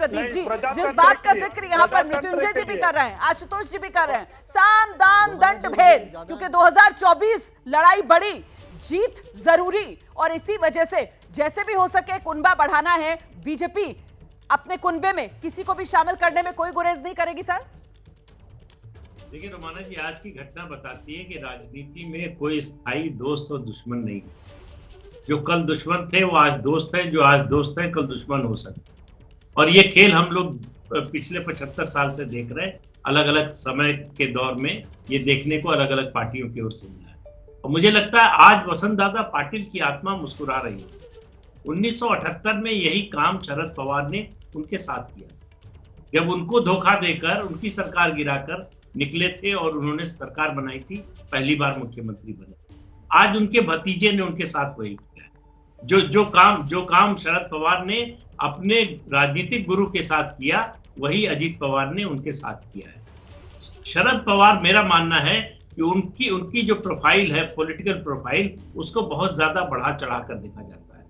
प्रदीप जी, जिस बात का जिक्र यहाँ पर मृत्युंजय जी भी कर रहे हैं, आशुतोष जी भी कर रहे हैं, साम दाम दंड भेद, क्योंकि 2024 लड़ाई बड़ी, जीत जरूरी, और इसी वजह से जैसे भी हो सके कुनबा बढ़ाना है। बीजेपी अपने कुनबे में किसी को भी शामिल करने में कोई गुरेज नहीं करेगी सर। देखिए रोमाना जी, आज की घटना बताती है कि राजनीति में कोई स्थायी दोस्त और दुश्मन नहीं है। जो कल दुश्मन थे वो आज दोस्त हैं, जो आज दोस्त हैं कल दुश्मन हो सकते। और ये खेल हम लोग पिछले 75 साल से देख रहे हैं। अलग अलग समय के दौर में ये देखने को अलग अलग पार्टियों की ओर से मिला है। और मुझे लगता है आज वसंत दादा पाटिल की आत्मा मुस्कुरा रही है। 1978 में यही काम शरद पवार ने उनके साथ किया, जब उनको धोखा देकर उनकी सरकार गिराकर निकले थे और उन्होंने सरकार बनाई थी, पहली बार मुख्यमंत्री बने। आज उनके भतीजे ने उनके साथ वही किया है। जो काम शरद पवार ने अपने राजनीतिक गुरु के साथ किया, वही अजीत पवार ने उनके साथ किया है। शरद पवार, मेरा मानना है कि उनकी जो प्रोफाइल है, पॉलिटिकल प्रोफाइल, उसको बहुत ज्यादा बढ़ा चढ़ाकर देखा जाता है।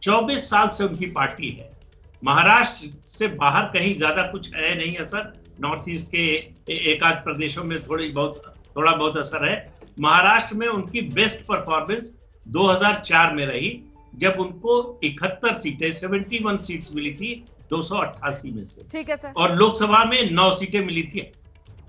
24 साल से उनकी पार्टी है। महाराष्ट्र से बाहर कहीं ज्यादा कुछ है नहीं असर। नॉर्थ ईस्ट के एक आध प्रदेशों में थोड़ा बहुत असर है। महाराष्ट्र में उनकी बेस्ट परफॉर्मेंस 2004 में रही, जब उनको 71 सीटें 71 सीट्स मिली थी 288 में से। ठीक है सर। और लोकसभा में 9 सीटें मिली थी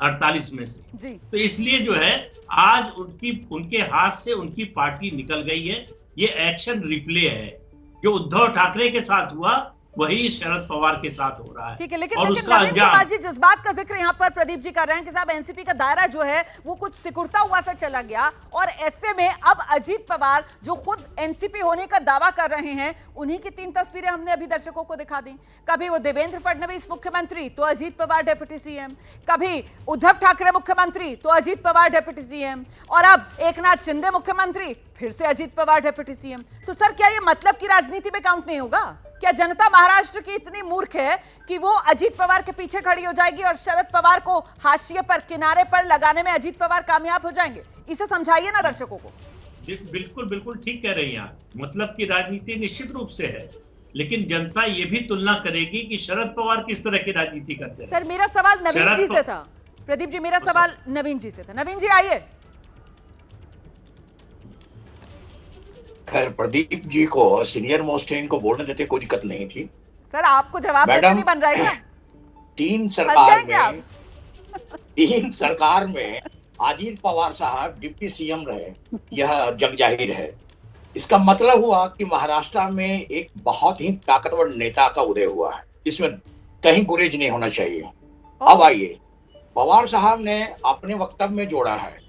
48 में से जी। तो इसलिए जो है आज उनके हाथ से उनकी पार्टी निकल गई है। ये एक्शन रिप्ले है। जो उद्धव ठाकरे के साथ हुआ वही शरद पवार के साथ हो रहा है। ठीक है, लेकिन उसका नवीन कुमार जी, जिस बात का जिक्र यहाँ पर प्रदीप जी कर रहे हैं कि साहब एनसीपी का दायरा जो है वो कुछ सिकुड़ता हुआ सा चला गया, और ऐसे में अब अजीत पवार जो खुद एनसीपी होने का दावा कर रहे हैं, उन्हीं की 3 तस्वीरें हमने अभी दर्शकों को दिखा दी। कभी वो देवेंद्र फडणवीस मुख्यमंत्री तो अजीत पवार डिप्टी सीएम, कभी उद्धव ठाकरे मुख्यमंत्री तो अजीत पवार डिप्टी सीएम, और अब एकनाथ शिंदे मुख्यमंत्री, फिर से अजीत पवार डिप्टी सीएम। तो सर क्या ये मतलब की राजनीति में काउंट नहीं होगा? क्या जनता महाराष्ट्र की इतनी मूर्ख है कि वो अजीत पवार के पीछे खड़ी हो जाएगी और शरद पवार को हाशिए पर, किनारे पर लगाने में अजीत पवार कामयाब हो जाएंगे? इसे समझाइए ना दर्शकों को। बिल्कुल ठीक कह रही हैं आप। मतलब की राजनीति निश्चित रूप से है, लेकिन जनता ये भी तुलना करेगी कि शरद पवार किस तरह की राजनीति करते हैं। सर मेरा सवाल नवीन जी से था। प्रदीप जी, मेरा सवाल नवीन जी से था। नवीन जी आइए। खैर, प्रदीप जी को सीनियर मोस्ट इनको बोलने देते कोई दिक्कत नहीं थी। सर आपको जवाब देना नहीं बन रहा है क्या? 3 सरकार में अजीत पवार साहब डिप्टी सीएम रहे, यह जग जाहिर है। इसका मतलब हुआ कि महाराष्ट्र में एक बहुत ही ताकतवर नेता का उदय हुआ है। इसमें कहीं गुरेज नहीं होना चाहिए। अब आइए, पवार साहब ने अपने वक्तव्य में जोड़ा है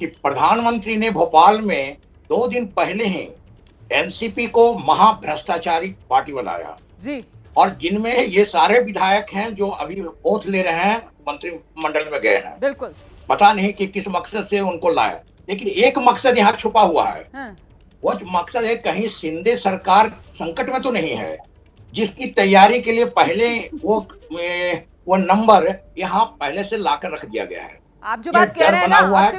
कि प्रधानमंत्री ने भोपाल में 2 दिन पहले ही एनसीपी को महाभ्रष्टाचारी पार्टी बनाया जी, और जिनमें ये सारे विधायक हैं जो अभी ओथ ले रहे हैं, मंत्रिमंडल में गए हैं। बिल्कुल पता नहीं कि किस मकसद से उनको लाया, लेकिन एक मकसद यहाँ छुपा हुआ है। हाँ। वो मकसद है, कहीं शिंदे सरकार संकट में तो नहीं है, जिसकी तैयारी के लिए पहले वो नंबर यहाँ पहले से लाकर रख दिया गया है। आप जो बात कह रहे हैं ना, आपसे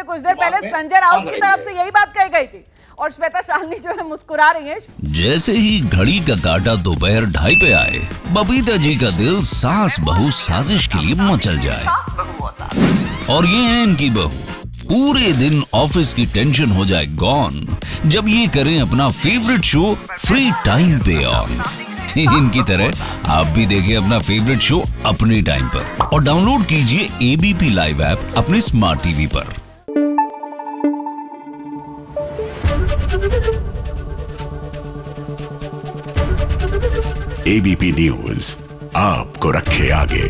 कुछ देर पहले संजय राउत की तरफ से यही बात कही गई थी, और श्वेता शालिनी जो है मुस्कुरा रही है। जैसे ही घड़ी का काटा दोपहर 2:30 पे आए, बबीता जी का दिल सास बहू साजिश के लिए मचल जाए। और ये है इनकी बहू, पूरे दिन ऑफिस की टेंशन हो जाए गॉन जब ये करें अपना फेवरेट शो फ्री टाइम पे ऑन। इनकी तरह आप भी देखिए अपना फेवरेट शो अपने टाइम पर, और डाउनलोड कीजिए एबीपी लाइव ऐप अपने स्मार्ट टीवी पर। एबीपी न्यूज आपको रखे आगे।